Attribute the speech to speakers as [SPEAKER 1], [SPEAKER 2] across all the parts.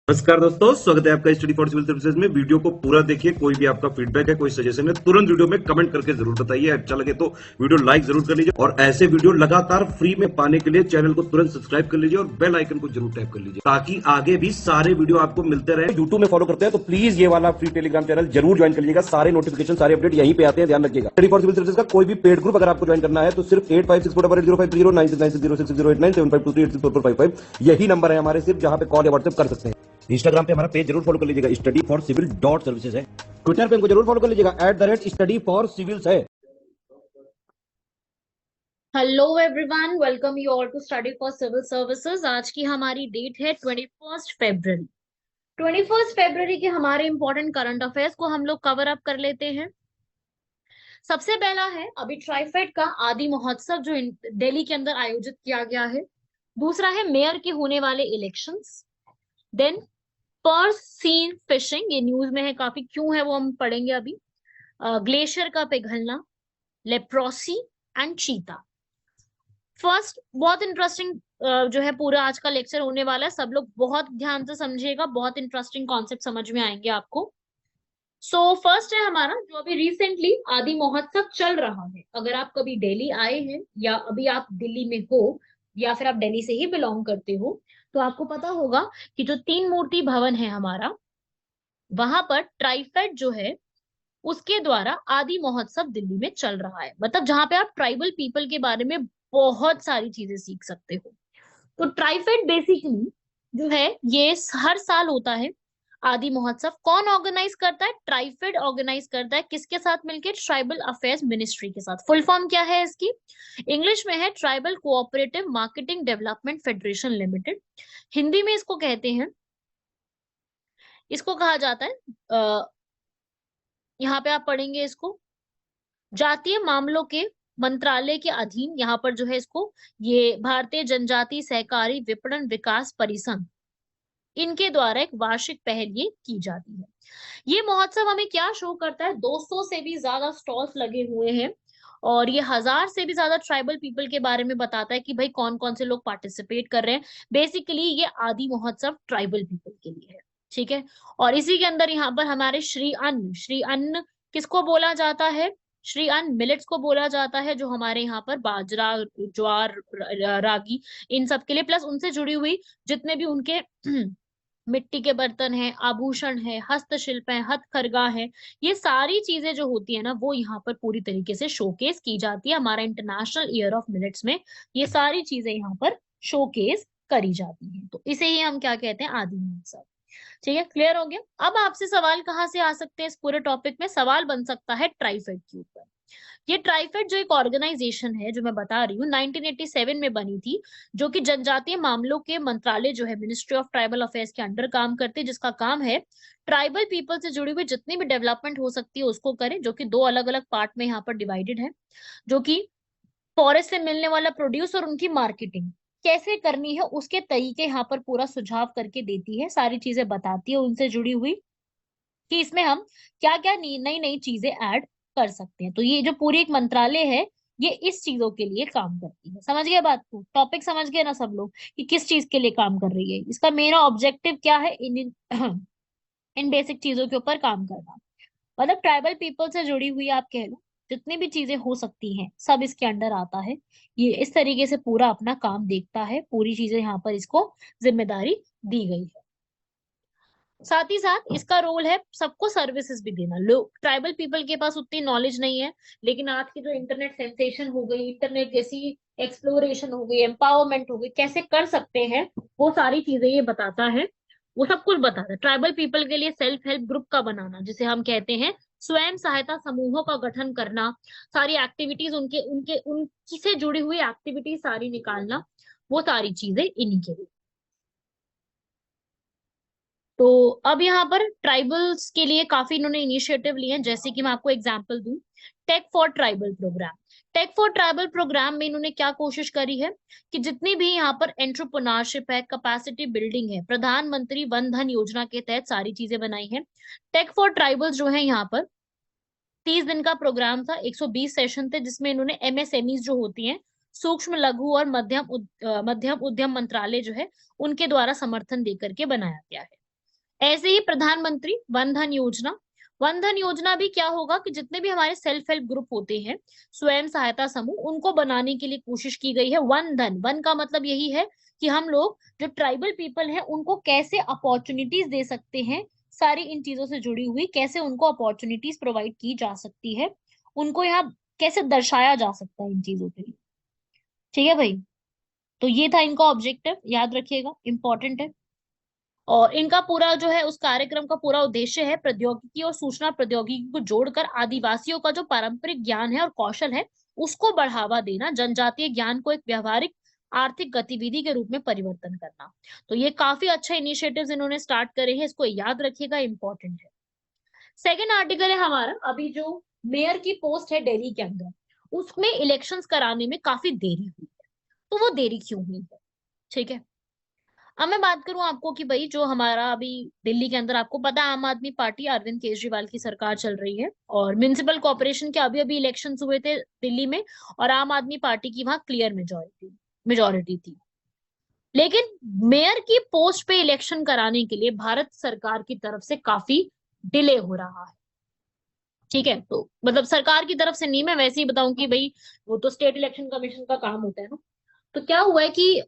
[SPEAKER 1] नमस्कार दोस्तों, स्वागत है आपका स्टडी फॉर सिविल सर्विसेज में। वीडियो को पूरा देखिए। कोई भी आपका फीडबैक है, कोई सजेशन है, तुरंत वीडियो में कमेंट करके जरूर बताइए। अच्छा लगे तो वीडियो लाइक जरूर कर लीजिए और ऐसे वीडियो लगातार फ्री में पाने के लिए चैनल को तुरंत सब्सक्राइब कर लीजिए और बेल आइकन को जरूर टैप कर लीजिए ताकि आगे भी सारे वीडियो आपको मिलते रहे। यूट्यूब में फॉलो करते हैं तो प्लीज ये वाला फ्री टेलीग्राम चैनल जरूर ज्वाइन कर लीजिएगा। सारे नोटिफिकेशन, सारे अपडेट यहीं पे आते हैं, ध्यान रखिएगा। स्टडी फॉर सिविल सर्विसेज का कोई भी पेड ग्रुप अगर आपको ज्वाइन करना है तो सिर्फ 856480530969606089786445 यही नंबर है हमारे, सिर्फ जहां पे कॉल या व्हाट्सएप कर सकते हैं। इंस्टाग्राम पे हमारा पेज जरूर फॉलो कर लीजिएगा, स्टडी फॉर सिविल .सर्विसेज है। ट्विटर पे हमको जरूर फॉलो कर लीजिएगा, @स्टडी फॉर सिविल्स है।
[SPEAKER 2] Hello everyone, welcome you all to study for civil services. आज की हमारी डेट है 21 फरवरी। 21 फरवरी के हमारे इंपॉर्टेंट करंट अफेयर्स को हम लोग कवर अप कर लेते हैं। सबसे पहला है अभी ट्राइफेड का आदि महोत्सव जो दिल्ली के अंदर आयोजित किया गया है। दूसरा है मेयर के होने वाले elections. Then pearl sea fishing, ये न्यूज में है काफी, क्यों है वो हम पढ़ेंगे अभी। ग्लेशियर का पिघलना, लेप्रोसी एंड चीता। फर्स्ट, बहुत इंटरेस्टिंग जो है पूरा आज का लेक्चर होने वाला है। सब लोग बहुत ध्यान से समझिएगा, बहुत इंटरेस्टिंग कॉन्सेप्ट समझ में आएंगे आपको। सो फर्स्ट है हमारा जो अभी रिसेंटली आदि महोत्सव चल रहा है। अगर आप कभी दिल्ली आए हैं या अभी आप दिल्ली में हो या फिर आप दिल्ली से ही बिलोंग करते हो तो आपको पता होगा कि जो तीन मूर्ति भवन है हमारा, वहां पर ट्राइफेड जो है उसके द्वारा आदि महोत्सव दिल्ली में चल रहा है। मतलब जहां पे आप ट्राइबल पीपल के बारे में बहुत सारी चीजें सीख सकते हो। तो ट्राइफेड बेसिकली जो है ये हर साल होता है। आदि महोत्सव कौन ऑर्गेनाइज करता है? ट्राइफेड ऑर्गेनाइज करता है। किसके साथ मिलकर? ट्राइबल अफेयर्स मिनिस्ट्री के साथ। फुल फॉर्म क्या है इसकी? इंग्लिश में है tribal cooperative marketing development federation limited. Hindi में इसको कहते हैं, इसको कहा जाता है, यहाँ पे आप पढ़ेंगे इसको जातीय मामलों के मंत्रालय के अधीन। यहाँ पर जो है इसको ये भारतीय जनजाति सहकारी विपणन विकास परिसंघ, इनके द्वारा एक वार्षिक पहल ये की जाती है। ये महोत्सव हमें क्या शो करता है? 200 से भी ज्यादा स्टॉल्स लगे हुए हैं और ये 1000 से भी ज्यादा ट्राइबल पीपल के बारे में बताता है कि भाई कौन कौन से लोग पार्टिसिपेट कर रहे हैं। बेसिकली ये आदि महोत्सव ट्राइबल पीपल के लिए है, ठीक है। और इसी के अंदर यहाँ पर हमारे श्री अन्न किसको बोला जाता है? श्री अन्न मिलेट्स को बोला जाता है, जो हमारे यहाँ पर बाजरा, ज्वार, रागी, इन सब के लिए, प्लस उनसे जुड़ी हुई जितने भी उनके मिट्टी के बर्तन है, आभूषण है, हस्तशिल्प है, हथकरघा है, ये सारी चीजें जो होती है ना वो यहाँ पर पूरी तरीके से शोकेस की जाती है। हमारा इंटरनेशनल ईयर ऑफ मिलेट्स में ये सारी चीजें यहाँ पर शोकेस करी जाती हैं। तो इसे ही हम क्या कहते हैं? आदि महोत्सव। ठीक है, क्लियर हो गया। अब आपसे सवाल कहाँ से आ सकते हैं इस पूरे टॉपिक में? सवाल बन सकता है ट्राइफेड के ऊपर। ये ट्राइफेड जो एक ऑर्गेनाइजेशन है जो मैं बता रही हूँ 1987 में बनी थी, जो कि जनजातीय मामलों के मंत्रालय जो है मिनिस्ट्री ऑफ ट्राइबल अफेयर्स के अंडर काम करते हैं, जिसका काम है ट्राइबल पीपल से जुड़ी हुई जितनी भी डेवलपमेंट हो सकती है उसको करें, जो कि दो अलग अलग पार्ट में यहाँ पर डिवाइडेड है। जो कि फॉरेस्ट से मिलने वाला प्रोड्यूस और उनकी मार्केटिंग कैसे करनी है उसके तरीके यहाँ पर पूरा सुझाव करके देती है, सारी चीजें बताती है उनसे जुड़ी हुई कि इसमें हम क्या क्या नई नई चीजें ऐड कर सकते हैं। तो ये जो पूरी एक मंत्रालय है ये इस चीजों के लिए काम करती है। समझ गए बात को? टॉपिक समझ गए ना सब लोग कि किस चीज के लिए काम कर रही है? इसका मेरा ऑब्जेक्टिव क्या है? इन बेसिक चीजों के ऊपर काम करना। मतलब ट्राइबल पीपल से जुड़ी हुई आप कह लो जितनी भी चीजें हो सकती हैं सब इसके अंडर आता है। ये इस तरीके से पूरा अपना काम देखता है, पूरी चीजें यहाँ पर इसको जिम्मेदारी दी गई है। साथ ही साथ इसका रोल है सबको सर्विसेज भी देना। लोग ट्राइबल पीपल के पास उतनी नॉलेज नहीं है, लेकिन आज की जो इंटरनेट सेंसेशन हो गई, इंटरनेट जैसी एक्सप्लोरेशन हो गई, एम्पावरमेंट हो गई, कैसे कर सकते हैं वो सारी चीजें ये बताता है। वो सब कुछ बताता है। ट्राइबल पीपल के लिए सेल्फ हेल्प ग्रुप का बनाना, जिसे हम कहते हैं स्वयं सहायता समूहों का गठन करना, सारी एक्टिविटीज उनके उनके उनकी से जुड़ी हुई एक्टिविटीज सारी निकालना, वो सारी चीजें इन्हीं के लिए। तो अब यहाँ पर ट्राइबल्स के लिए काफी इन्होंने इनिशिएटिव लिए हैं। जैसे कि मैं आपको एग्जांपल दूं, tech for tribal program. Tech for tribal program में इन्होंने क्या कोशिश करी है कि जितनी भी यहाँ पर एंटरप्रेन्योरशिप है, कैपेसिटी बिल्डिंग है, प्रधानमंत्री वन धन योजना के तहत सारी चीजें बनाई हैं। टेक फॉर ट्राइबल्स जो है यहाँ पर 30 दिन का प्रोग्राम था, 120 सेशन थे, जिसमें इन्होंने एमएसएमईज जो होती हैं, सूक्ष्म लघु और मध्यम उद्यम मंत्रालय जो है उनके द्वारा समर्थन देकर के बनाया गया है। ऐसे ही प्रधानमंत्री वन धन योजना, वन धन योजना भी क्या होगा कि जितने भी हमारे सेल्फ हेल्प ग्रुप होते हैं, स्वयं सहायता समूह, उनको बनाने के लिए कोशिश की गई है। वन धन, वन का मतलब यही है कि हम लोग जो ट्राइबल पीपल हैं उनको कैसे अपॉर्चुनिटीज दे सकते हैं, सारी इन चीजों से जुड़ी हुई कैसे उनको अपॉर्चुनिटीज प्रोवाइड की जा सकती है, उनको यहाँ कैसे दर्शाया जा सकता है इन चीजों के लिए। ठीक है भाई, तो ये था इनका ऑब्जेक्टिव, याद रखिएगा, इंपॉर्टेंट है। और इनका पूरा जो है उस कार्यक्रम का पूरा उद्देश्य है प्रौद्योगिकी और सूचना प्रौद्योगिकी को जोड़कर आदिवासियों का जो पारंपरिक ज्ञान है और कौशल है उसको बढ़ावा देना, जनजातीय ज्ञान को एक व्यवहारिक आर्थिक गतिविधि के रूप में परिवर्तन करना। तो ये काफी अच्छा इनिशिएटिव्स इन्होंने स्टार्ट करे हैं, इसको याद रखिएगा, इंपॉर्टेंट है। सेकेंड आर्टिकल है हमारा, अभी जो मेयर की पोस्ट है दिल्ली के अंदर, उसमें इलेक्शंस कराने में काफी देरी हुई है। तो वो देरी क्यों हुई है, ठीक है। अब मैं बात करूं आपको कि भाई जो हमारा अभी दिल्ली के अंदर, आपको पता है आम आदमी पार्टी अरविंद केजरीवाल की सरकार चल रही है, और म्युनिसिपल कॉर्पोरेशन के अभी अभी इलेक्शन हुए थे दिल्ली में, और आम आदमी पार्टी की वहां क्लियर मेजोरिटी मेजोरिटी थी। लेकिन मेयर की पोस्ट पे इलेक्शन कराने के लिए भारत सरकार की तरफ से काफी डिले हो रहा है। ठीक है, तो मतलब सरकार की तरफ से नहीं, मैं वैसे ही बताऊं कि भाई वो तो स्टेट इलेक्शन कमीशन का काम होता है ना। तो क्या हुआ है कि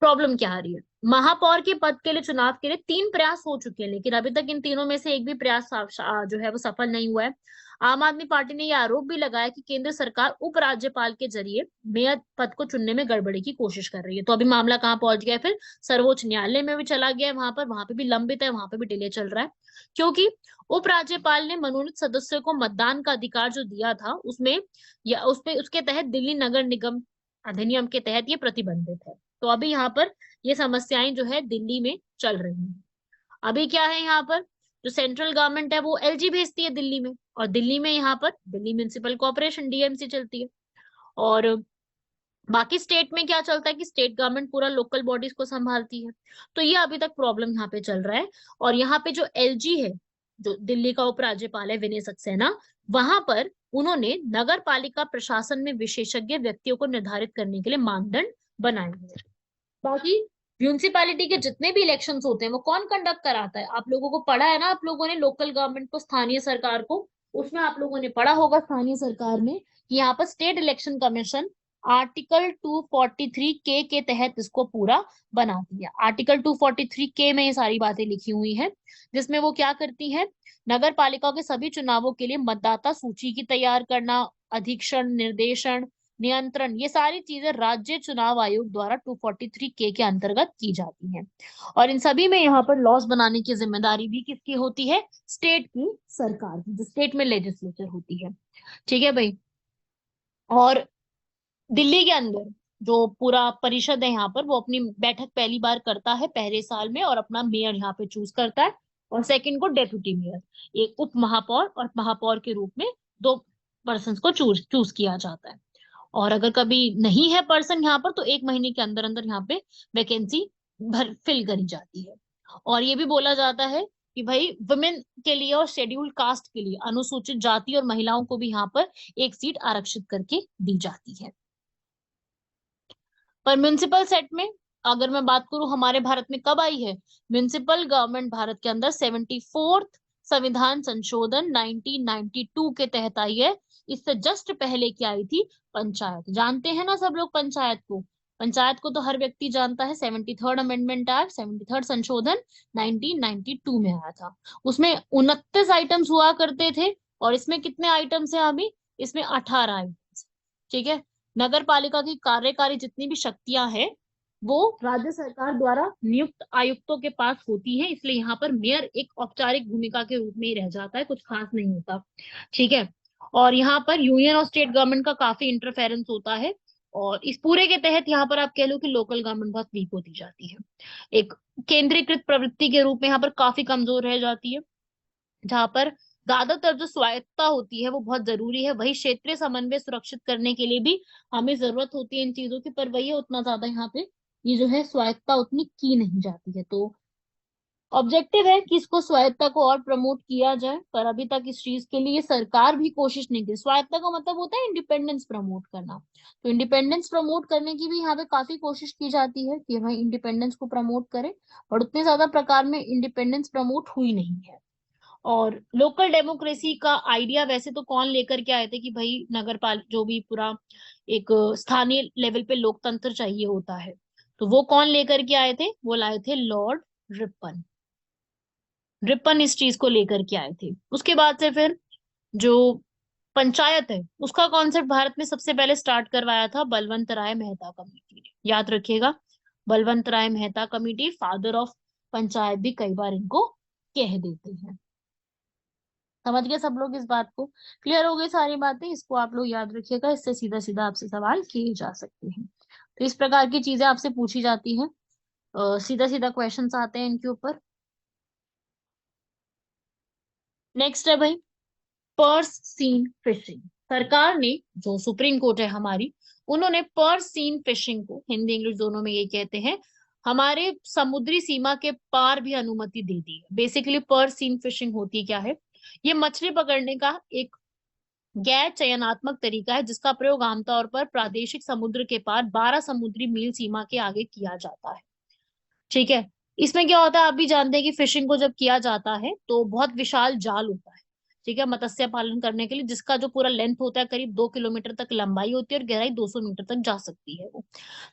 [SPEAKER 2] प्रॉब्लम क्या आ रही है, महापौर के पद के लिए चुनाव के लिए 3 प्रयास हो चुके हैं, लेकिन अभी तक इन तीनों में से एक भी प्रयास जो है वो सफल नहीं हुआ है। आम आदमी पार्टी ने यह आरोप भी लगाया कि केंद्र सरकार उपराज्यपाल के जरिए मेयर पद को चुनने में गड़बड़ी की कोशिश कर रही है। तो अभी मामला कहाँ पहुंच गया है, फिर सर्वोच्च न्यायालय में भी चला गया है, वहां पे भी लंबित है, वहां पे भी डिले चल रहा है। क्योंकि उपराज्यपाल ने मनोनीत सदस्यों को मतदान का अधिकार जो दिया था उसमें, या उसके तहत दिल्ली नगर निगम अधिनियम के तहत ये प्रतिबंधित है। तो अभी यहाँ पर ये समस्याएं जो है दिल्ली में चल रही हैं। अभी क्या है, यहाँ पर जो सेंट्रल गवर्नमेंट है वो एलजी भेजती है दिल्ली में, और दिल्ली में यहाँ पर दिल्ली म्युनिसिपल कॉर्पोरेशन डीएमसी चलती है। और बाकी स्टेट में क्या चलता है कि स्टेट गवर्नमेंट पूरा लोकल बॉडीज को संभालती है। तो ये अभी तक प्रॉब्लम यहाँ पे चल रहा है। और यहाँ पे जो एलजी है, जो दिल्ली का उपराज्यपाल है विनय सक्सेना, वहां पर उन्होंने नगर पालिका प्रशासन में विशेषज्ञ व्यक्तियों को निर्धारित करने के लिए मानदंड बनाए हुए हैं। बाकी म्यूनिसिपैलिटी के जितने भी इलेक्शंस होते हैं वो कौन कंडक्ट कराता है, आप लोगों को पढ़ा है ना, आप लोगों ने लोकल गवर्नमेंट को, स्थानीय सरकार को, उसमें आप लोगों ने पढ़ा होगा स्थानीय सरकार में कि यहाँ पर स्टेट इलेक्शन कमीशन आर्टिकल 243 के तहत इसको पूरा बना दिया। आर्टिकल 243 के में ये सारी बातें लिखी हुई हैं, जिसमें वो क्या करती है, नगर पालिका के सभी चुनावों के लिए मतदाता सूची की तैयार करना, अधीक्षण, निर्देशन, नियंत्रण, ये सारी चीजें राज्य चुनाव आयोग द्वारा 243 के अंतर्गत की जाती हैं। और इन सभी में यहाँ पर लॉस बनाने की जिम्मेदारी भी किसकी होती है, स्टेट की सरकार की, जो स्टेट में लेजिस्लेचर होती है। ठीक है भाई। और दिल्ली के अंदर जो पूरा परिषद है यहाँ पर, वो अपनी बैठक पहली बार करता है पहले साल में, और अपना मेयर यहाँ पे चूज करता है, और सेकंड को डेप्यूटी मेयर, एक उप महापौर और महापौर के रूप में 2 पर्सन को चूज चूज किया जाता है। और अगर कभी नहीं है पर्सन यहाँ पर, तो 1 महीने के अंदर अंदर यहाँ पे वैकेंसी भर फिल करी जाती है। और ये भी बोला जाता है कि भाई वुमेन के लिए और शेड्यूल्ड कास्ट के लिए, अनुसूचित जाति और महिलाओं को भी यहाँ पर एक सीट आरक्षित करके दी जाती है। पर म्युनिसिपल सेट में अगर मैं बात करूं हमारे भारत में कब आई है, म्युनिसिपल गवर्नमेंट भारत के अंदर 74th संविधान संशोधन 1992 के तहत आई है। इससे जस्ट पहले क्या आई थी, पंचायत। जानते हैं ना सब लोग पंचायत को, पंचायत को तो हर व्यक्ति जानता है। 73rd अमेंडमेंट एक्ट, 73rd संशोधन 1992 में आया था। उसमें 29 आइटम्स हुआ करते थे, और इसमें कितने आइटम्स हैं अभी, इसमें 18 आइटम्स। ठीक है। नगर पालिका की कार्यकारी जितनी भी शक्तियां हैं वो राज्य सरकार द्वारा नियुक्त आयुक्तों के पास होती है, इसलिए यहाँ पर मेयर एक औपचारिक भूमिका के रूप में ही रह जाता है, कुछ खास नहीं होता। ठीक है। और यहाँ पर यूनियन और स्टेट गवर्नमेंट का काफी इंटरफेरेंस होता है, और इस पूरे के तहत यहाँ पर आप कह लो कि लोकल गवर्नमेंट बहुत वीक होती जाती है, एक केंद्रीकृत प्रवृत्ति के रूप में यहाँ पर काफी कमजोर रह जाती है। जहां पर ज्यादातर जो स्वायत्तता होती है वो बहुत जरूरी है, वही क्षेत्रीय समन्वय सुरक्षित करने के लिए भी हमें जरूरत होती है इन चीजों की, पर वही है उतना ज्यादा यहाँ पे ये जो है स्वायत्तता उतनी की नहीं जाती है। तो ऑब्जेक्टिव है कि इसको स्वायत्तता को और प्रमोट किया जाए, पर अभी तक इस चीज के लिए सरकार भी कोशिश नहीं की। स्वायत्तता का मतलब होता है इंडिपेंडेंस प्रमोट करना, तो इंडिपेंडेंस प्रमोट करने की भी यहाँ पे काफी कोशिश की जाती है कि भाई इंडिपेंडेंस को प्रमोट करें, और उतने ज्यादा प्रकार में इंडिपेंडेंस प्रमोट हुई नहीं है। और लोकल डेमोक्रेसी का आइडिया वैसे तो कौन लेकर के आए थे कि भाई नगर पाल जो भी पूरा एक स्थानीय लेवल पे लोकतंत्र चाहिए होता है, तो वो कौन लेकर के आए थे? वो लाए थे लॉर्ड रिपन। रिपन इस चीज को लेकर के आए थे। उसके बाद से फिर जो पंचायत है उसका कॉन्सेप्ट भारत में सबसे पहले स्टार्ट करवाया था बलवंत राय मेहता कमेटी ने, याद रखिएगा। Balwant Rai Mehta committee, father of panchayat भी कई बार इनको कह देते हैं। समझ गए सब लोग इस बात को? क्लियर हो गई सारी बातें? इसको आप लोग याद रखिएगा, इससे सीधा सीधा आपसे सवाल किए जा सकते हैं। तो इस प्रकार की चीजें आपसे पूछी जाती हैं, सीधा सीधा क्वेश्चंस आते हैं इनके ऊपर। नेक्स्ट है भाई पर्स सीन फिशिंग। सरकार ने, जो सुप्रीम कोर्ट है हमारी, उन्होंने पर्स सीन फिशिंग को, हिंदी इंग्लिश दोनों में ये कहते हैं, हमारे समुद्री सीमा के पार भी अनुमति दे दी है। बेसिकली पर्स सीन फिशिंग होती क्या है? ये मछली पकड़ने का एक गैर चयनात्मक तरीका है जिसका प्रयोग आमतौर पर प्रादेशिक समुद्र के पार 12 समुद्री मील सीमा के आगे किया जाता है। ठीक है। इसमें क्या होता है, आप भी जानते हैं कि फिशिंग को जब किया जाता है तो बहुत विशाल जाल होता है, ठीक है, मत्स्य पालन करने के लिए, जिसका जो पूरा लेंथ होता है करीब 2 किलोमीटर तक लंबाई होती है और गहराई 200 मीटर तक जा सकती है वो।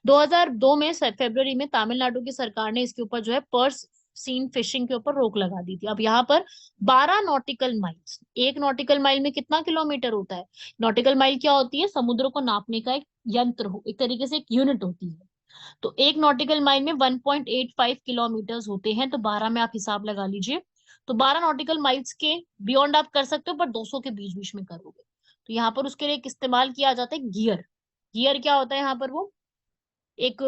[SPEAKER 2] 2002 में फरवरी में तमिलनाडु की सरकार ने इसके ऊपर जो है पर्स सीन फिशिंग के ऊपर रोक लगा दी थी। अब यहाँ पर 12 नॉटिकल माइल्स, एक नॉटिकल माइल में कितना किलोमीटर होता है? नॉटिकल माइल क्या होती है? समुद्र को नापने का एक यंत्र हो, एक तरीके से एक यूनिट होती है। तो एक नॉटिकल माइल में 1.85 किलोमीटर होते हैं, तो 12 में आप हिसाब लगा लीजिए। तो 12 नॉटिकल माइल्स के बियॉन्ड आप कर सकते हो, पर 200 के बीच बीच में करोगे। तो यहाँ पर उसके लिए एक इस्तेमाल किया जाता है गियर। गियर क्या होता है यहाँ पर? वो एक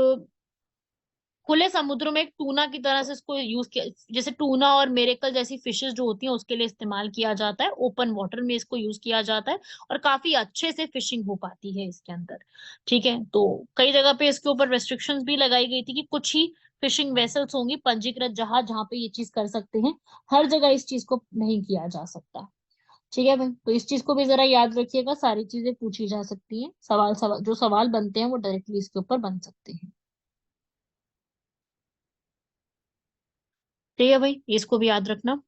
[SPEAKER 2] खुले समुद्र में एक टूना की तरह से इसको यूज किया, जैसे टूना और मेरेकल जैसी फिशेस जो होती हैं उसके लिए इस्तेमाल किया जाता है। ओपन वाटर में इसको यूज किया जाता है और काफी अच्छे से फिशिंग हो पाती है इसके अंदर। ठीक है। तो कई जगह पे इसके ऊपर रेस्ट्रिक्शंस भी लगाई गई थी कि कुछ ही फिशिंग वेसल्स होंगी, पंजीकृत जहाज, जहाँ पे ये चीज कर सकते हैं। हर जगह इस चीज को नहीं किया जा सकता। ठीक है भाई, तो इस चीज को भी जरा याद रखिएगा, सारी चीजें पूछी जा सकती हैं, सवाल जो सवाल बनते हैं वो डायरेक्टली इसके ऊपर बन सकते हैं। ठीक है भाई, इसको भी याद रखना।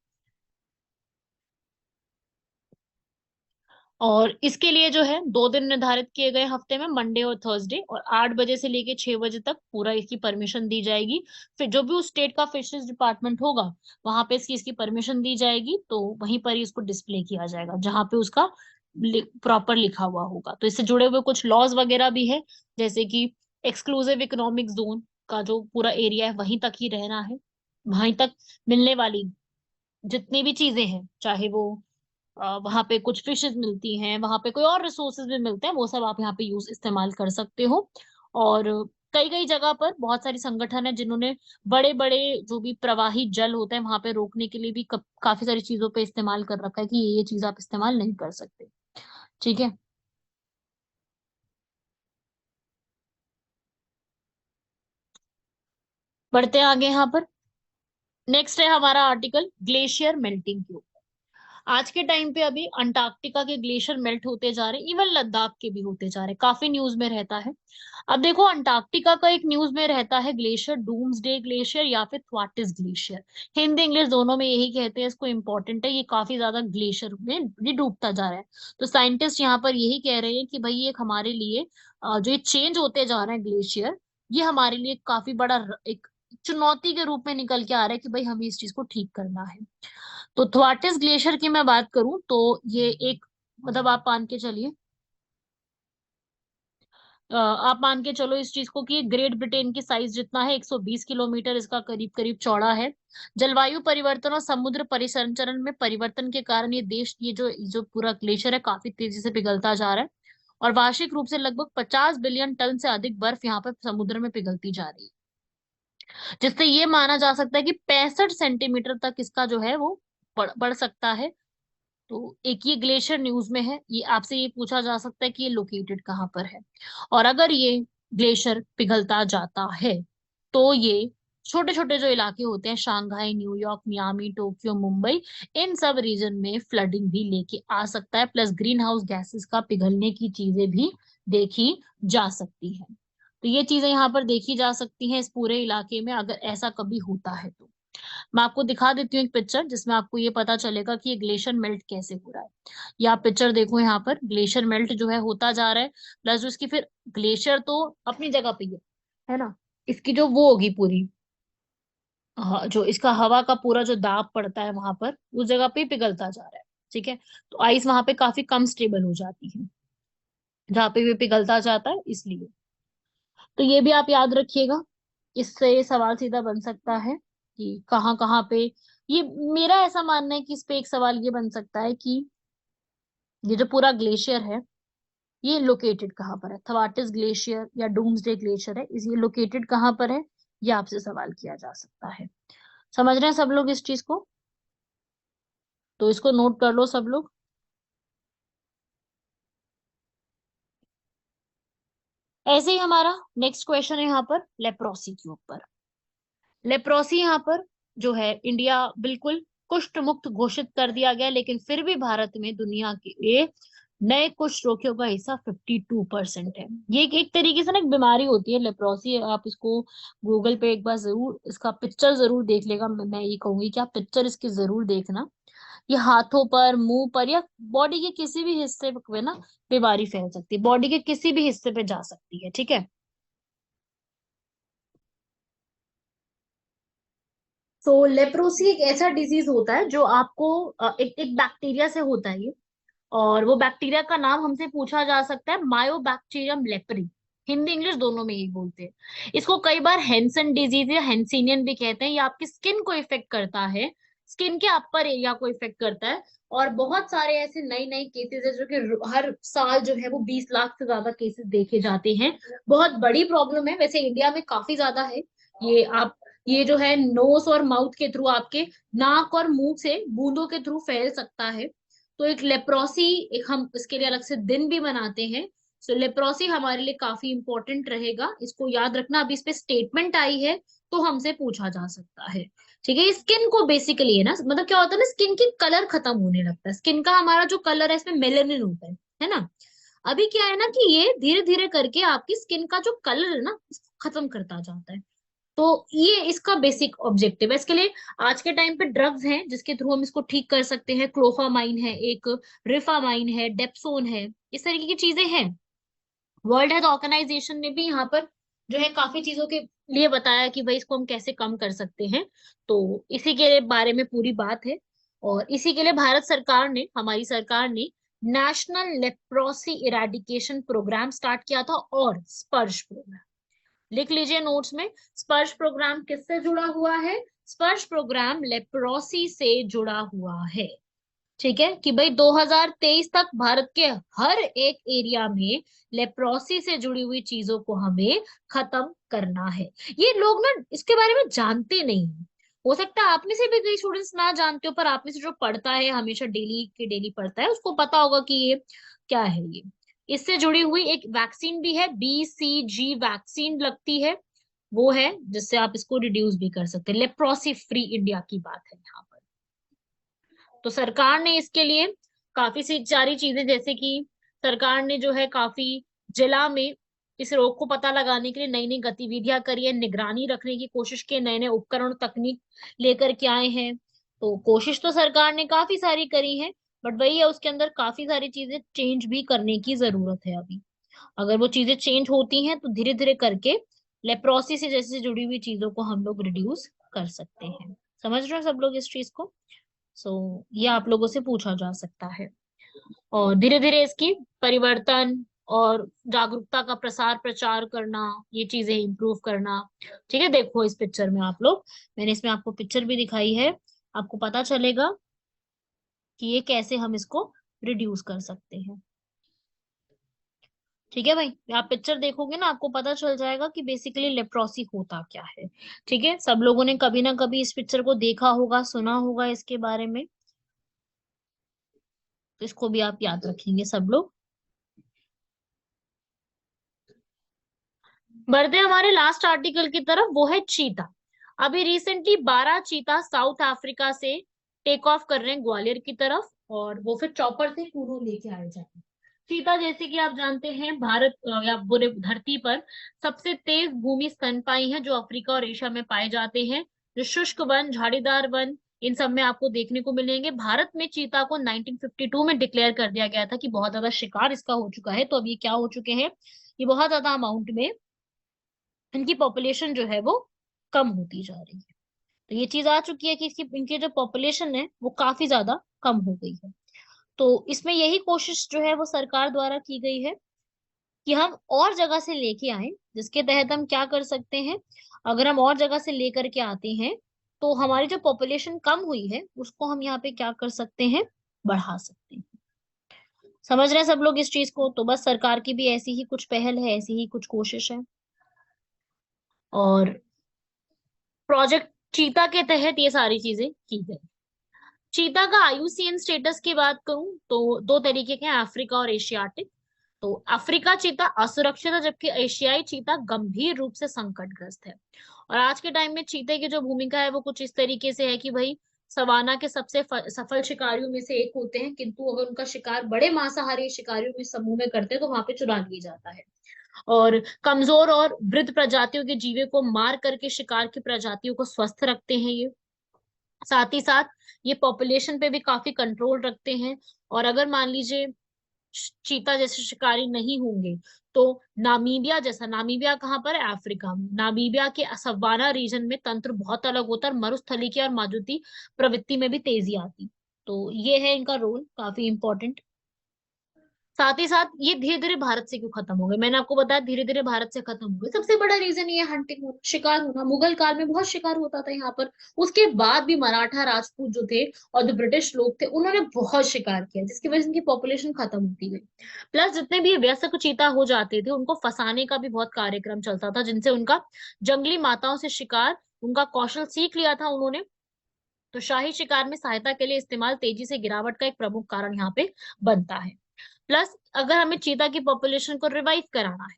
[SPEAKER 2] और इसके लिए जो है 2 दिन निर्धारित किए गए हफ्ते में, मंडे और थर्सडे, और 8 बजे से लेके 6 बजे तक पूरा इसकी परमिशन दी जाएगी। फिर जो भी उस स्टेट का फिशरीज डिपार्टमेंट होगा वहां पे इसकी परमिशन दी जाएगी, तो वहीं पर ही इसको डिस्प्ले किया जाएगा जहां पे उसका प्रॉपर लिखा हुआ होगा। तो इससे जुड़े हुए कुछ लॉज वगैरह भी है, जैसे कि एक्सक्लूसिव इकोनॉमिक जोन का जो पूरा एरिया है वहीं तक ही रहना है, वहीं तक मिलने वाली जितनी भी चीजें हैं, चाहे वो वहां पे कुछ फिशेस मिलती हैं, वहां पे कोई और रिसोर्सेज भी मिलते हैं, वो सब आप यहाँ पे यूज इस्तेमाल कर सकते हो। और कई कई जगह पर बहुत सारी संगठन है जिन्होंने बड़े बड़े जो भी प्रवाही जल होते हैं वहां पे रोकने के लिए भी काफी सारी चीजों पे इस्तेमाल कर रखा है कि ये चीज आप इस्तेमाल नहीं कर सकते। ठीक है। बढ़ते हैं आगे यहाँ पर। नेक्स्ट है हमारा आर्टिकल ग्लेशियर मेल्टिंग के ऊपर। आज के टाइम पे अभी अंटार्कटिका के ग्लेशियर मेल्ट होते जा रहे हैं, इवन लद्दाख के भी होते जा रहे हैं, काफी न्यूज में रहता है। अब देखो, अंटार्कटिका का एक न्यूज में रहता है ग्लेशियर डूम्सडे ग्लेशियर या फिर थ्वाटिस ग्लेशियर। हिंदी इंग्लिश दोनों में यही कहते हैं, इसको इंपॉर्टेंट है, ये काफी ज्यादा ग्लेशियर में ये डूबता जा रहा है। तो साइंटिस्ट यहाँ पर यही कह रहे हैं कि भाई ये हमारे लिए जो ये चेंज होते जा रहे हैं ग्लेशियर, ये हमारे लिए काफी बड़ा एक चुनौती के रूप में निकल के आ रहा है कि भाई हमें इस चीज को ठीक करना है। तो थ्वाटिस ग्लेशियर की मैं बात करूं तो ये एक, मतलब आप मान के चलिए, आप मान के चलो इस चीज को कि ग्रेट ब्रिटेन की साइज जितना है, 120 किलोमीटर इसका करीब करीब चौड़ा है। जलवायु परिवर्तन और समुद्र परिसंचरण में परिवर्तन के कारण ये देश, ये जो पूरा ग्लेशियर है काफी तेजी से पिघलता जा रहा है। और वार्षिक रूप से लगभग 50 बिलियन टन से अधिक बर्फ यहाँ पे समुद्र में पिघलती जा रही है, जिससे ये माना जा सकता है कि 65 सेंटीमीटर तक इसका जो है वो बढ़ सकता है। तो एक ये ग्लेशियर न्यूज में है, ये आपसे ये पूछा जा सकता है कि ये लोकेटेड कहाँ पर है। और अगर ये ग्लेशियर पिघलता जाता है तो ये छोटे छोटे जो इलाके होते हैं, Shanghai, New York, Miami, Tokyo, Mumbai, इन सब रीजन में फ्लडिंग भी लेके आ सकता है, प्लस ग्रीन हाउस गैसेस का पिघलने की चीजें भी देखी जा सकती है। तो ये चीजें यहाँ पर देखी जा सकती हैं इस पूरे इलाके में, अगर ऐसा कभी होता है तो। मैं आपको दिखा देती हूँ एक पिक्चर जिसमें आपको ये पता चलेगा कि ये ग्लेशियर मेल्ट कैसे हो रहा है। ये आप पिक्चर देखो, यहाँ पर ग्लेशियर मेल्ट जो है होता जा रहा है, प्लस जो इसकी फिर ग्लेशियर तो अपनी जगह पे ही है ना, इसकी जो वो होगी पूरी, जो इसका हवा का पूरा जो दाब पड़ता है वहां पर, उस जगह पे ही पिघलता जा रहा है। ठीक है, तो आइस वहां पे काफी कम स्टेबल हो जाती है जहाँ पे भी पिघलता जाता है, इसलिए। तो ये भी आप याद रखिएगा, इससे ये सवाल सीधा बन सकता है कि कहाँ कहाँ पे ये, मेरा ऐसा मानना है कि इस पे एक सवाल ये बन सकता है कि ये जो पूरा ग्लेशियर है, ये लोकेटेड कहाँ पर है, थवाटिस ग्लेशियर या डूम्सडे ग्लेशियर है, इस ये लोकेटेड कहाँ पर है, ये आपसे सवाल किया जा सकता है। समझ रहे हैं सब लोग इस चीज को? तो इसको नोट कर लो सब लोग। ऐसे ही हमारा नेक्स्ट क्वेश्चन है यहाँ पर लेप्रोसी के ऊपर। लेप्रोसी यहाँ पर जो है, इंडिया बिल्कुल कुष्ठ मुक्त घोषित कर दिया गया, लेकिन फिर भी भारत में दुनिया के नए कुष्ठ रोगियों का हिस्सा 52% है। ये एक तरीके से ना एक बीमारी होती है लेप्रोसी, आप इसको गूगल पे एक बार जरूर इसका पिक्चर जरूर देख लेगा, मैं ये कहूंगी कि आप पिक्चर इसकी जरूर देखना। ये हाथों पर, मुंह पर, या बॉडी के किसी भी हिस्से पे ना बीमारी फैल सकती है, बॉडी के किसी भी हिस्से पे जा सकती है। ठीक है, तो लेप्रोसी एक ऐसा डिजीज होता है जो आपको एक एक बैक्टीरिया से होता है ये, और वो बैक्टीरिया का नाम हमसे पूछा जा सकता है मायोबैक्टीरियम लेप्री। हिंदी इंग्लिश दोनों में यही बोलते हैं इसको। कई बार हैंसन डिजीज या हैंसिनियन भी कहते हैं। ये आपकी स्किन को इफेक्ट करता है, स्किन के अपर एरिया को इफेक्ट करता है, और बहुत सारे ऐसे नए नए केसेस है जो कि हर साल जो है वो 20 लाख से ज्यादा केसेस देखे जाते हैं। बहुत बड़ी प्रॉब्लम है, वैसे इंडिया में काफी ज्यादा है ये। आप ये जो है नोस और माउथ के थ्रू, आपके नाक और मुंह से बूंदों के थ्रू फैल सकता है। तो एक लेप्रोसी, एक हम इसके लिए अलग से दिन भी मनाते हैं। सो लेप्रोसी हमारे लिए काफी इंपॉर्टेंट रहेगा, इसको याद रखना। अभी इस पे स्टेटमेंट आई है तो हमसे पूछा जा सकता है। ठीक है, स्किन को बेसिकली है ना, मतलब क्या होता है ना, स्किन की कलर खत्म होने लगता है, स्किन का हमारा जो कलर है इसमें मेलेनिन होता है ना। अभी क्या है ना कि ये धीरे धीरे करके आपकी स्किन का जो कलर है ना इसको खत्म करता जाता है। तो ये इसका बेसिक ऑब्जेक्टिव है। इसके लिए आज के टाइम पे ड्रग्स हैं जिसके थ्रू हम इसको ठीक कर सकते हैं। क्लोफामाइन है एक, रिफामाइन है, डेप्सोन है, इस तरीके की चीजें हैं। वर्ल्ड हेल्थ ऑर्गेनाइजेशन ने भी यहाँ पर जो है काफी चीजों के लिए बताया कि भाई इसको हम कैसे कम कर सकते हैं। तो इसी के बारे में पूरी बात है, और इसी के लिए भारत सरकार ने, हमारी सरकार ने national leprosy eradication program start किया था, और स्पर्श प्रोग्राम लिख लीजिए नोट्स में। स्पर्श प्रोग्राम किससे जुड़ा हुआ है? स्पर्श प्रोग्राम लेप्रोसी से जुड़ा हुआ है। ठीक है, कि भाई 2023 तक भारत के हर एक एरिया में लेप्रोसी से जुड़ी हुई चीजों को हमें खत्म करना है। ये लोग ना इसके बारे में जानते नहीं हैं। हो सकता है आप में से भी कई स्टूडेंट्स ना जानते हो, पर आप में से जो पढ़ता है हमेशा डेली के डेली पढ़ता है उसको पता होगा कि ये क्या है। ये इससे जुड़ी हुई एक वैक्सीन भी है, BCG वैक्सीन लगती है, वो है जिससे आप इसको रिड्यूस भी कर सकते हैं। लेप्रोसी फ्री इंडिया की बात है यहाँ पर। तो सरकार ने इसके लिए काफी सी सारी चीजें, जैसे कि सरकार ने जो है काफी जिला में इस रोग को पता लगाने के लिए नई नई गतिविधियां करी है, निगरानी रखने की कोशिश की, नए नए उपकरण तकनीक लेकर के आए हैं। तो कोशिश तो सरकार ने काफी सारी करी है, बट वही है उसके अंदर काफी सारी चीजें चेंज भी करने की जरूरत है अभी। अगर वो चीजें चेंज होती हैं तो धीरे धीरे करके लेप्रोसी से जैसे जुड़ी हुई चीजों को हम लोग रिड्यूस कर सकते हैं। समझ रहे हो सब लोग इस चीज को? सो ये आप लोगों से पूछा जा सकता है, और धीरे धीरे इसकी परिवर्तन और जागरूकता का प्रसार प्रचार करना, ये चीजें इंप्रूव करना। ठीक है, देखो इस पिक्चर में आप लोग, मैंने इसमें आपको पिक्चर भी दिखाई है, आपको पता चलेगा कि ये कैसे हम इसको रिड्यूस कर सकते हैं। ठीक है भाई, आप पिक्चर देखोगे ना आपको पता चल जाएगा कि बेसिकली लेप्रोसी होता क्या है। ठीक है, सब लोगों ने कभी ना कभी इस पिक्चर को देखा होगा, सुना होगा इसके बारे में, तो इसको भी आप याद रखेंगे सब लोग। बढ़ते हमारे लास्ट आर्टिकल की तरफ, वो है चीता। अभी रिसेंटली 12 चीता साउथ अफ्रीका से टेक ऑफ कर रहे हैं ग्वालियर की तरफ, और वो फिर चॉपर से कुनू लेके आए जाएंगे। चीता जैसे कि आप जानते हैं भारत या पूरे धरती पर सबसे तेज भूमि स्तनपायी है जो अफ्रीका और एशिया में पाए जाते हैं। जो शुष्क वन, झाड़ीदार वन, इन सब में आपको देखने को मिलेंगे। भारत में चीता को 1952 में डिक्लेयर कर दिया गया था कि बहुत ज्यादा शिकार इसका हो चुका है, तो अब ये क्या हो चुके हैं, ये बहुत ज्यादा अमाउंट में इनकी पॉपुलेशन जो है वो कम होती जा रही है। तो ये चीज आ चुकी है कि इसकी इनकी जो पॉपुलेशन है वो काफी ज्यादा कम हो गई है। तो इसमें यही कोशिश जो है वो सरकार द्वारा की गई है कि हम और जगह से लेके आए, जिसके तहत हम क्या कर सकते हैं, अगर हम और जगह से लेकर के आते हैं तो हमारी जो पॉपुलेशन कम हुई है उसको हम यहाँ पे क्या कर सकते हैं, बढ़ा सकते हैं। समझ रहे हैं सब लोग इस चीज को? तो बस सरकार की भी ऐसी ही कुछ पहल है, ऐसी ही कुछ कोशिश है। और प्रोजेक्ट चीता के तहत ये सारी चीजें की गई। चीता का आईयूसीएन स्टेटस की बात करूं तो दो तरीके के हैं, अफ्रीका और एशियाटिक। तो अफ्रीका चीता असुरक्षित है, जबकि एशियाई चीता गंभीर रूप से संकटग्रस्त है। और आज के टाइम में चीते की जो भूमिका है वो कुछ इस तरीके से है कि भाई सवाना के सबसे सफल शिकारियों में से एक होते हैं, किंतु अगर उनका शिकार बड़े मांसाहारी शिकारियों में समूह में करते हैं तो वहां पे चुरा लिया जाता है। और कमजोर और वृद्ध प्रजातियों के जीवों को मार करके शिकार की प्रजातियों को स्वस्थ रखते हैं ये। साथ ही साथ ये पॉपुलेशन पे भी काफी कंट्रोल रखते हैं। और अगर मान लीजिए चीता जैसे शिकारी नहीं होंगे तो नामीबिया जैसा, नामीबिया कहाँ पर है, अफ्रीका में, नामीबिया के सवाना रीजन में तंत्र बहुत अलग होता है और मरुस्थलीय और माजुती प्रवृत्ति में भी तेजी आती। तो ये है इनका रोल, काफी इंपॉर्टेंट। साथ ही साथ ये धीरे धीरे भारत से क्यों खत्म हो गए, मैंने आपको बताया धीरे धीरे भारत से खत्म हो गए। सबसे बड़ा रीजन ये हंटिंग होना, शिकार होना। मुगल काल में बहुत शिकार होता था यहाँ पर, उसके बाद भी मराठा राजपूत जो थे और जो ब्रिटिश लोग थे उन्होंने बहुत शिकार किया, जिसकी वजह से इनकी पॉपुलेशन खत्म होती गई। प्लस जितने भी वयस्क चीता हो जाते थे उनको फंसाने का भी बहुत कार्यक्रम चलता था, जिनसे उनका जंगली माताओं से शिकार, उनका कौशल सीख लिया था उन्होंने। तो शाही शिकार में सहायता के लिए इस्तेमाल तेजी से गिरावट का एक प्रमुख कारण यहाँ पे बनता है। प्लस अगर हमें चीता की पॉपुलेशन को रिवाइव कराना है,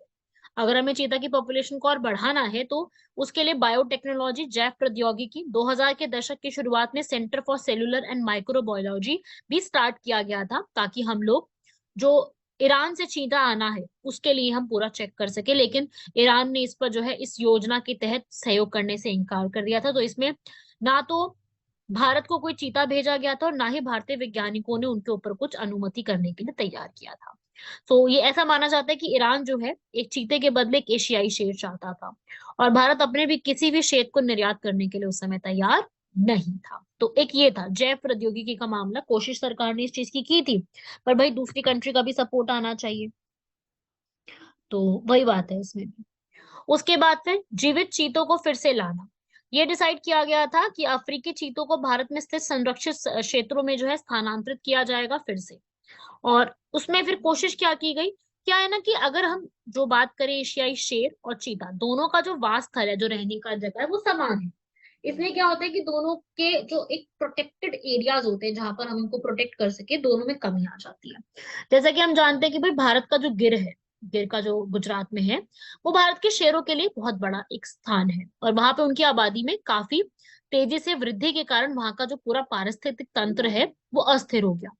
[SPEAKER 2] अगर हमें चीता की पॉपुलेशन को और बढ़ाना है, तो उसके लिए बायोटेक्नोलॉजी, जैव प्रौद्योगिकी 2000 के दशक की शुरुआत में centre for cellular and microbiology भी स्टार्ट किया गया था, ताकि हम लोग जो ईरान से चीता आना है उसके लिए हम पूरा चेक कर सके। लेकिन ईरान ने इस पर जो है इस योजना के तहत सहयोग करने से इनकार कर दिया था। तो इसमें ना तो भारत को कोई चीता भेजा गया था और ना ही भारतीय वैज्ञानिकों ने उनके ऊपर कुछ अनुमति करने के लिए तैयार किया था। तो ये ऐसा माना जाता है कि ईरान जो है एक चीते के बदले एक एशियाई शेर चाहता था, और भारत अपने भी किसी भी शेर को निर्यात करने के लिए उस समय तैयार नहीं था। तो एक ये था जैव प्रौद्योगिकी का मामला, कोशिश सरकार ने इस चीज की थी, पर भाई दूसरी कंट्री का भी सपोर्ट आना चाहिए। तो वही बात है इसमें भी। उसके बाद फिर जीवित चीतों को फिर से लाना, ये डिसाइड किया गया था कि अफ्रीकी चीतों को भारत में स्थित संरक्षित क्षेत्रों में जो है स्थानांतरित किया जाएगा फिर से। और उसमें फिर कोशिश क्या की गई, क्या है ना कि अगर हम जो बात करें एशियाई शेर और चीता, दोनों का जो वास स्थल है, जो रहने का जगह है वो समान है। इसलिए क्या होता है कि दोनों के जो एक प्रोटेक्टेड एरियाज होते हैं जहां पर हम उनको प्रोटेक्ट कर सके, दोनों में कमी आ जाती है। जैसा कि हम जानते हैं कि भाई भारत का जो गिर है, गिर का जो गुजरात में है, वो भारत के शेरों के लिए बहुत बड़ा एक स्थान है, और वहां पे उनकी आबादी में काफी तेजी से वृद्धि के कारण वहां का जो पूरा पारिस्थितिक तंत्र है वो अस्थिर हो गया।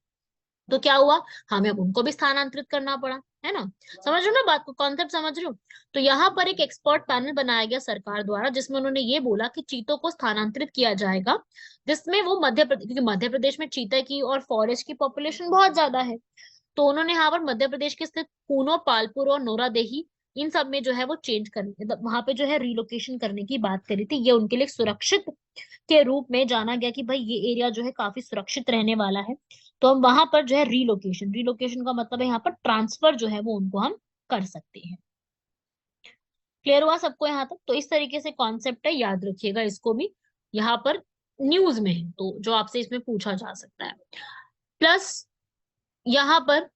[SPEAKER 2] तो क्या हुआ, हमें अब उनको भी स्थानांतरित करना पड़ा, है ना? समझ रहे हो ना बात को, कॉन्सेप्ट समझ रहे हो? तो यहाँ पर एक एक्सपर्ट पैनल बनाया गया सरकार द्वारा, जिसमें उन्होंने ये बोला कि चीतों को स्थानांतरित किया जाएगा, जिसमें वो मध्य प्रदेश, क्योंकि मध्य प्रदेश में चीते की और फॉरेस्ट की पॉपुलेशन बहुत ज्यादा है। तो उन्होंने यहाँ पर मध्य प्रदेश के स्थित पूनो, पालपुर और नोरादेही, इन सब में जो है वो चेंज करने, मतलब वहां पे जो है रिलोकेशन करने की बात करी थी। ये उनके लिए सुरक्षित के रूप में जाना गया कि भाई ये एरिया जो है काफी सुरक्षित रहने वाला है, तो हम वहां पर जो है रिलोकेशन, रिलोकेशन का मतलब है यहाँ पर ट्रांसफर जो है वो उनको हम कर सकते हैं। क्लियर हुआ सबको यहाँ तक? तो इस तरीके से कॉन्सेप्ट है, याद रखिएगा इसको भी। यहाँ पर न्यूज में है तो जो आपसे इसमें पूछा जा सकता है। प्लस यहाँ पर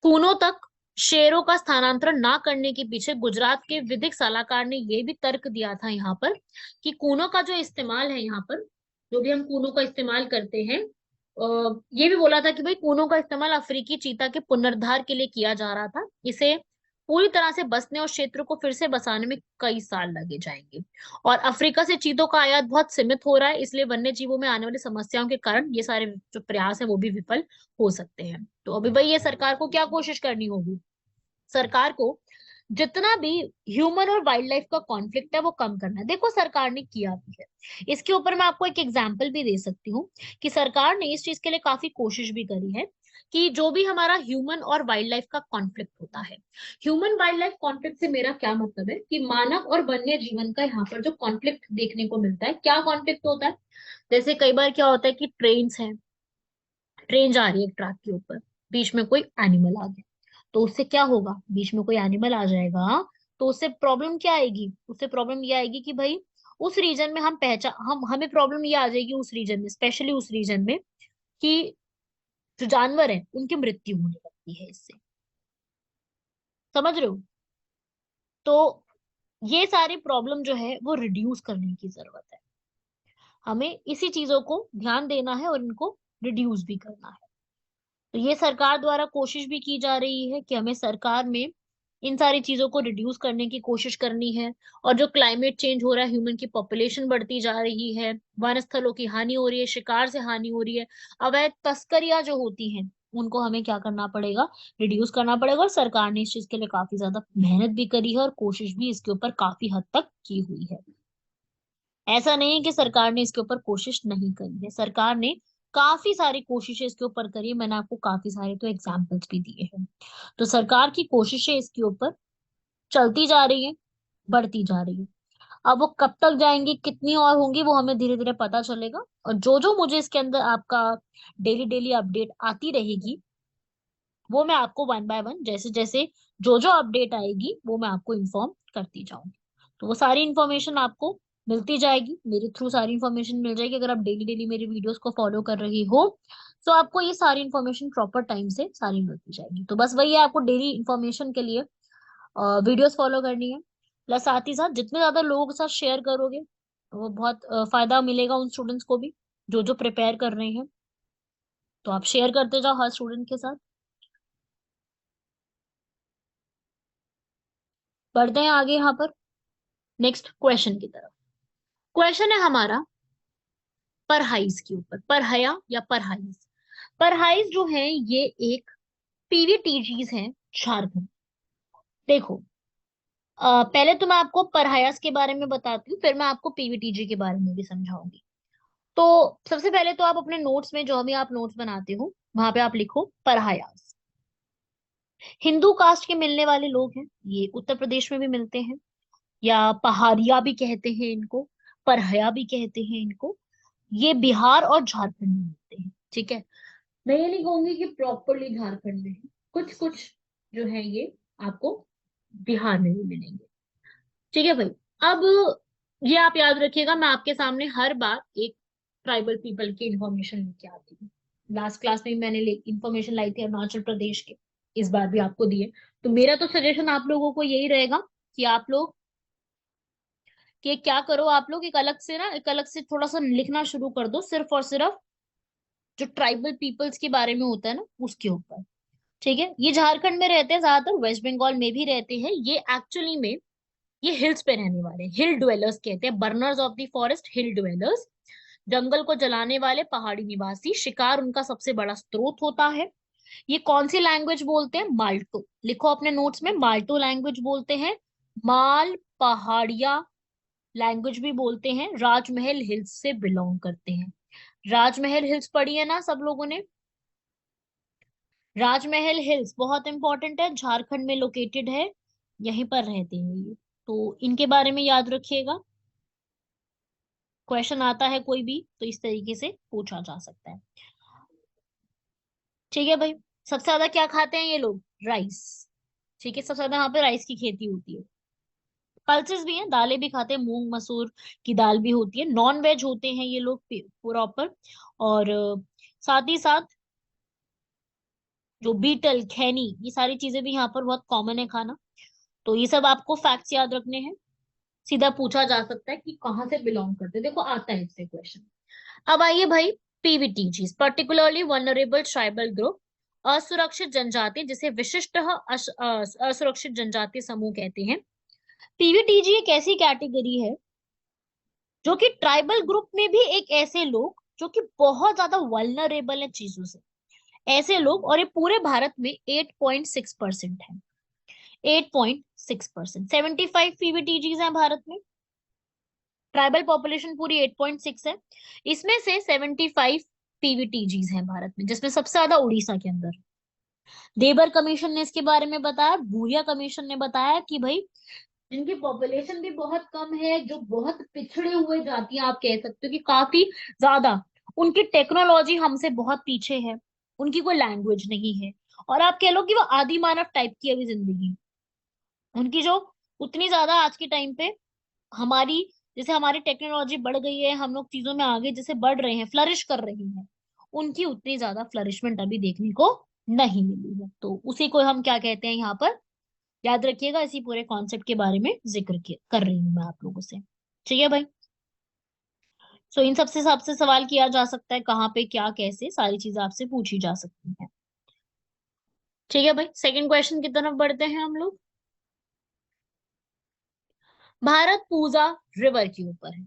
[SPEAKER 2] पूनों तक शेरों का स्थानांतरण ना करने के पीछे गुजरात के विधिक सलाहकार ने यह भी तर्क दिया था यहाँ पर कि कूनों का जो इस्तेमाल है, यहाँ पर जो भी हम कूनों का इस्तेमाल करते हैं, ये भी बोला था कि भाई कूनों का इस्तेमाल अफ्रीकी चीता के पुनरुद्धार के लिए किया जा रहा था। इसे पूरी तरह से बसने और क्षेत्र को फिर से बसाने में कई साल लगे जाएंगे। और अफ्रीका से चीतों का आयात बहुत सीमित हो रहा है, इसलिए वन्य जीवों में आने वाली समस्याओं के कारण ये सारे जो प्रयास है वो भी विफल हो सकते हैं। तो अभी भाई ये सरकार को क्या कोशिश करनी होगी? सरकार को जितना भी ह्यूमन और वाइल्ड लाइफ का कॉन्फ्लिक्ट है वो कम करना है। देखो सरकार ने किया भी है, इसके ऊपर मैं आपको एक एग्जांपल भी दे सकती हूँ कि सरकार ने इस चीज के लिए काफी कोशिश भी करी है कि जो भी हमारा ह्यूमन और वाइल्ड लाइफ का कॉन्फ्लिक्ट होता है, ह्यूमन वाइल्ड लाइफ कॉन्फ्लिक्ट से मेरा क्या मतलब है कि मानव और वन्य जीवन का यहाँ पर जो कॉन्फ्लिक्ट देखने को मिलता है, क्या कॉन्फ्लिक्ट होता है? जैसे कई बार क्या होता है कि ट्रेन्स हैं, ट्रेन जा रही है ट्रैक के ऊपर, बीच में कोई एनिमल आ गया, तो उससे क्या होगा? बीच में कोई एनिमल आ जाएगा तो उससे प्रॉब्लम क्या आएगी? उससे प्रॉब्लम ये आएगी कि भाई उस रीजन में हम हमें प्रॉब्लम ये आ जाएगी उस रीजन में, स्पेशली उस रीजन में, कि जो जानवर है उनकी मृत्यु होने लगती है इससे। समझ रहे हो? तो ये सारी प्रॉब्लम जो है वो रिड्यूस करने की जरूरत है। हमें इसी चीजों को ध्यान देना है और इनको रिड्यूस भी करना है। तो ये सरकार द्वारा कोशिश भी की जा रही है कि हमें सरकार में इन सारी चीजों को रिड्यूस करने की कोशिश करनी है। और जो क्लाइमेट चेंज हो रहा है, ह्यूमन की पॉपुलेशन बढ़ती जा रही है, वन स्थलों की हानि हो रही है, शिकार से हानि हो रही है, अवैध तस्करियां जो होती हैं उनको हमें क्या करना पड़ेगा? रिड्यूस करना पड़ेगा। और सरकार ने इस चीज के लिए काफी ज्यादा मेहनत भी करी है और कोशिश भी इसके ऊपर काफी हद तक की हुई है। ऐसा नहीं है कि सरकार ने इसके ऊपर कोशिश नहीं करी है, सरकार ने काफी सारी कोशिशें इसके ऊपर करी है। मैंने आपको काफी सारे तो एग्जाम्पल्स भी दिए हैं। तो सरकार की कोशिशें इसके ऊपर चलती जा रही है, बढ़ती जा रही है। अब वो कब तक जाएंगी, कितनी और होंगी, वो हमें धीरे धीरे पता चलेगा। और जो जो मुझे इसके अंदर आपका डेली डेली अपडेट आती रहेगी वो मैं आपको वन बाय वन, जैसे जैसे जो जो अपडेट आएगी वो मैं आपको इन्फॉर्म करती जाऊंगी। तो वो सारी इन्फॉर्मेशन आपको मिलती जाएगी, मेरे थ्रू सारी इन्फॉर्मेशन मिल जाएगी। अगर आप डेली डेली मेरी वीडियोस को फॉलो कर रही हो तो आपको ये सारी इन्फॉर्मेशन प्रॉपर टाइम से सारी मिलती जाएगी। तो बस वही है, आपको डेली इन्फॉर्मेशन के लिए वीडियोस फॉलो करनी है। प्लस साथ ही साथ जितने ज्यादा लोगों के साथ शेयर करोगे वो बहुत फायदा मिलेगा उन स्टूडेंट्स को भी जो जो प्रिपेयर कर रहे हैं। तो आप शेयर करते जाओ हर स्टूडेंट के साथ। बढ़ते हैं आगे यहाँ पर नेक्स्ट क्वेश्चन की तरफ। क्वेश्चन है हमारा परहाइज के ऊपर, परहया या परहाइज। परहाइज जो है ये एक पीवीटीजीज है झारखंड। देखो पहले तो मैं आपको परहायास के बारे में बताती हूँ, फिर मैं आपको पीवीटीजी के बारे में भी समझाऊंगी। तो सबसे पहले तो आप अपने नोट्स में, जो भी आप नोट्स बनाते हो वहां पे आप लिखो परहायास। हिंदू कास्ट के मिलने वाले लोग हैं, ये उत्तर प्रदेश में भी मिलते हैं, या पहाड़िया भी कहते हैं इनको, परहया भी कहते हैं इनको। ये बिहार और झारखंड में मिलते हैं। ठीक है, मैं ये नहीं कहूंगी कि प्रॉपरली झारखंड में है, कुछ कुछ जो है ये आपको बिहार में भी मिलेंगे। ठीक है भाई। अब ये आप याद रखिएगा, मैं आपके सामने हर बार एक ट्राइबल पीपल की इंफॉर्मेशन लेके आती हूँ। लास्ट क्लास में मैंने इंफॉर्मेशन लाई थी अरुणाचल प्रदेश के, इस बार भी आपको दिए। तो मेरा तो सजेशन आप लोगों को यही रहेगा कि आप लोग कि क्या करो, आप लोग एक अलग से ना, एक अलग से थोड़ा सा लिखना शुरू कर दो, सिर्फ और सिर्फ जो ट्राइबल पीपल्स के बारे में होता है ना उसके ऊपर। ठीक है, ये झारखंड में रहते हैं, ज्यादातर वेस्ट बंगाल में भी रहते हैं। ये एक्चुअली में ये हिल्स पे रहने वाले, हिल ड्वेलर्स कहते हैं, burners of the forest, hill dwellers, जंगल को जलाने वाले पहाड़ी निवासी। शिकार उनका सबसे बड़ा स्रोत होता है। ये कौन सी लैंग्वेज बोलते हैं? माल्टो। लिखो अपने नोट्स में, माल्टो लैंग्वेज बोलते हैं, माल पहाड़िया लैंग्वेज भी बोलते हैं। राजमहल हिल्स से बिलोंग करते हैं। राजमहल हिल्स पढ़ी है ना सब लोगों ने? राजमहल हिल्स बहुत इंपॉर्टेंट है, झारखंड में लोकेटेड है, यहीं पर रहते हैं ये। तो इनके बारे में याद रखिएगा, क्वेश्चन आता है कोई भी तो इस तरीके से पूछा जा सकता है। ठीक है भाई। सबसे ज्यादा क्या खाते हैं ये लोग? राइस। ठीक है, सबसे ज्यादा यहाँ पे राइस की खेती होती है। पल्सेस भी हैं, दालें भी खाते हैं, मूंग मसूर की दाल भी होती है। नॉन वेज होते हैं ये लोग प्रॉपर। और साथ ही साथ जो बीटल, खैनी, ये सारी चीजें भी यहाँ पर बहुत कॉमन है खाना। तो ये सब आपको फैक्ट्स याद रखने हैं। सीधा पूछा जा सकता है कि कहाँ से बिलोंग करते हैं, देखो आता है इससे क्वेश्चन। अब आइए भाई, PVTGs particularly vulnerable tribal group. असुरक्षित जनजाति, जिसे विशिष्ट असुरक्षित जनजाति समूह कहते हैं। पीवीटीजी एक ऐसी कैटेगरी है जो कि ट्राइबल ग्रुप में भी एक ऐसे लोग जो कि बहुत ज्यादा वल्नरेबल है चीजों से, ऐसे लोग, और ये पूरे भारत में 8.6% है। 8.6%, 75 पीवीटीजीज हैं भारत में। ट्राइबल पॉपुलेशन पूरी 8.6 है, इसमें से 75 पीवीटीजीज हैं भारत में, जिसमें सबसे ज्यादा उड़ीसा के अंदर। देबर कमीशन ने इसके बारे में बताया, भूरिया कमीशन ने बताया कि भाई जिनकी पॉपुलेशन भी बहुत कम है, जो बहुत पिछड़े हुए जातियां आप कह सकते हो कि काफी ज्यादा, उनकी टेक्नोलॉजी हमसे बहुत पीछे है, उनकी कोई लैंग्वेज नहीं है, और आप कह लो कि वो आदि मानव टाइप की अभी जिंदगी, उनकी जो उतनी ज्यादा आज के टाइम पे हमारी, जैसे हमारी टेक्नोलॉजी बढ़ गई है, हम लोग चीजों में आगे जैसे बढ़ रहे हैं, फ्लरिश कर रहे हैं, उनकी उतनी ज्यादा फ्लरिशमेंट अभी देखने को नहीं मिली है। तो उसी को हम क्या कहते हैं यहाँ पर, याद रखिएगा, इसी पूरे कॉन्सेप्ट के बारे में कर रही हूँ मैं आप लोगों से। ठीक है भाई। सो इन सबसे सबसे सवाल किया जा सकता है, कहाँ पे क्या कैसे सारी चीजें आपसे पूछी जा सकती हैं। ठीक है भाई, सेकंड क्वेश्चन की तरफ बढ़ते हैं हम लोग। भारत पूजा रिवर के ऊपर है।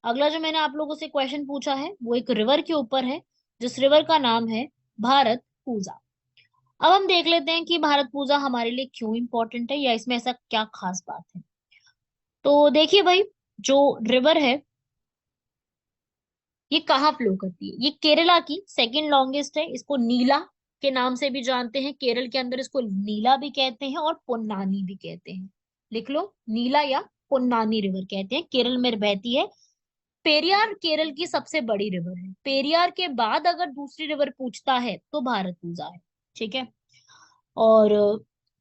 [SPEAKER 2] अगला जो मैंने आप लोगों से क्वेश्चन पूछा है वो एक रिवर के ऊपर है, जिस रिवर का नाम है भारत पूजा। अब हम देख लेते हैं कि भारत पूजा हमारे लिए क्यों इंपॉर्टेंट है, या इसमें ऐसा क्या खास बात है। तो देखिए भाई, जो रिवर है ये कहाँ फ्लो करती है, ये केरला की सेकंड लॉन्गेस्ट है, इसको नीला के नाम से भी जानते हैं, केरल के अंदर इसको नीला भी कहते हैं और पोन्नानी भी कहते हैं। लिख लो, नीला या पोन्नानी रिवर कहते हैं, केरल में बहती है। पेरियार केरल की सबसे बड़ी रिवर है, पेरियार के बाद अगर दूसरी रिवर पूछता है तो भारतपुजा है। ठीक है। और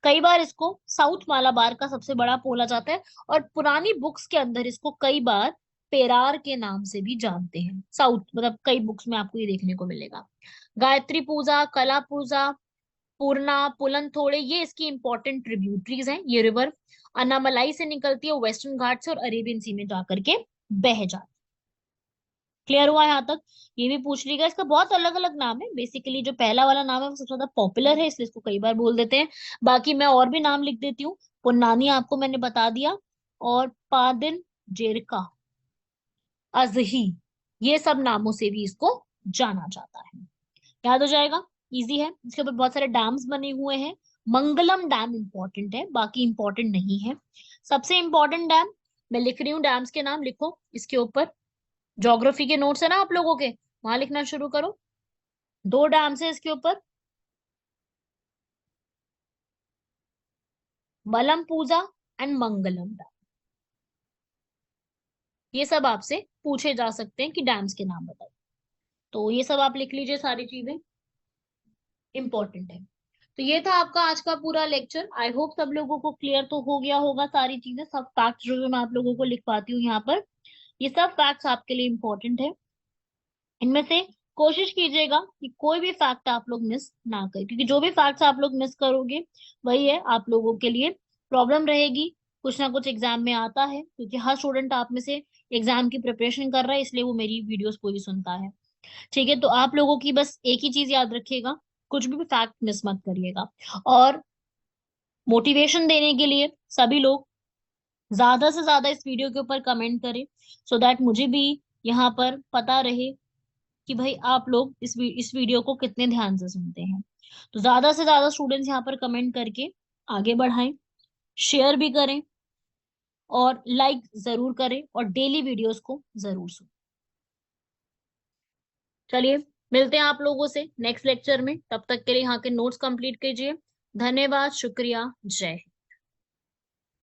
[SPEAKER 2] कई बार इसको साउथ मालाबार का सबसे बड़ा बोला जाता है, और पुरानी बुक्स के अंदर इसको कई बार पेरार के नाम से भी जानते हैं, साउथ मतलब कई बुक्स में आपको ये देखने को मिलेगा। गायत्री पूजा, कला पूजा, पूर्णा, पुलन, ये इसकी इंपॉर्टेंट ट्रिब्यूटरीज हैं। ये रिवर अन्नामलाई से निकलती है, वेस्टर्न घाट से, और अरेबियन सी में जाकर के बह जाती है। क्लियर हुआ यहाँ तक। ये भी पूछ लीजिएगा, इसका बहुत अलग अलग नाम है, बेसिकली जो पहला वाला नाम है वो सबसे ज्यादा पॉपुलर है, इसलिए इसको कई बार बोल देते हैं। बाकी मैं और भी नाम लिख देती हूँ, पुन्नानी आपको मैंने बता दिया, और पादिन, जेरका, अजही, ये सब नामों से भी इसको जाना जाता है। याद हो जाएगा, इजी है। इसके ऊपर बहुत सारे डैम्स बने हुए हैं। मंगलम डैम इंपॉर्टेंट है, बाकी इंपॉर्टेंट नहीं है। सबसे इंपॉर्टेंट डैम मैं लिख रही हूँ, डैम्स के नाम लिखो इसके ऊपर। ज्योग्राफी के नोट्स है ना आप लोगों के, वहां लिखना शुरू करो। दो डैम्स है इसके ऊपर, मलम पूजा एंड मंगलम डैम। ये सब आपसे पूछे जा सकते हैं कि डैम्स के नाम बताइए, तो ये सब आप लिख लीजिए, सारी चीजें इंपॉर्टेंट है। तो ये था आपका आज का पूरा लेक्चर। आई होप सब लोगों को क्लियर तो हो गया होगा, सारी चीजें, सब फैक्ट्स जो मैं आप लोगों को लिख पाती हूँ यहाँ पर, ये सब फैक्ट्स आपके लिए इंपॉर्टेंट है। इनमें से कोशिश कीजिएगा कि कोई भी फैक्ट आप लोग मिस ना करें, क्योंकि जो भी फैक्ट्स आप लोग मिस करोगे वही है आप लोगों के लिए प्रॉब्लम रहेगी। कुछ ना कुछ एग्जाम में आता है, क्योंकि हर स्टूडेंट आप में से एग्जाम की प्रिपरेशन कर रहा है, इसलिए वो मेरी वीडियोस को ही सुनता है। ठीक है, तो आप लोगों की बस एक ही चीज याद रखिएगा, कुछ भी फैक्ट मिस मत करिएगा। और मोटिवेशन देने के लिए सभी लोग ज्यादा से ज्यादा इस वीडियो के ऊपर कमेंट करें, सो दैट मुझे भी यहाँ पर पता रहे कि भाई आप लोग इस वीडियो को कितने ध्यान से सुनते हैं। तो ज्यादा से ज्यादा स्टूडेंट्स यहाँ पर कमेंट करके आगे बढ़ाएं, शेयर भी करें, और लाइक जरूर करें, और डेली वीडियोस को जरूर सुनें। चलिए, मिलते हैं आप लोगों से नेक्स्ट लेक्चर में, तब तक के लिए यहाँ के नोट्स कंप्लीट कीजिए। धन्यवाद, शुक्रिया, जय हिंद।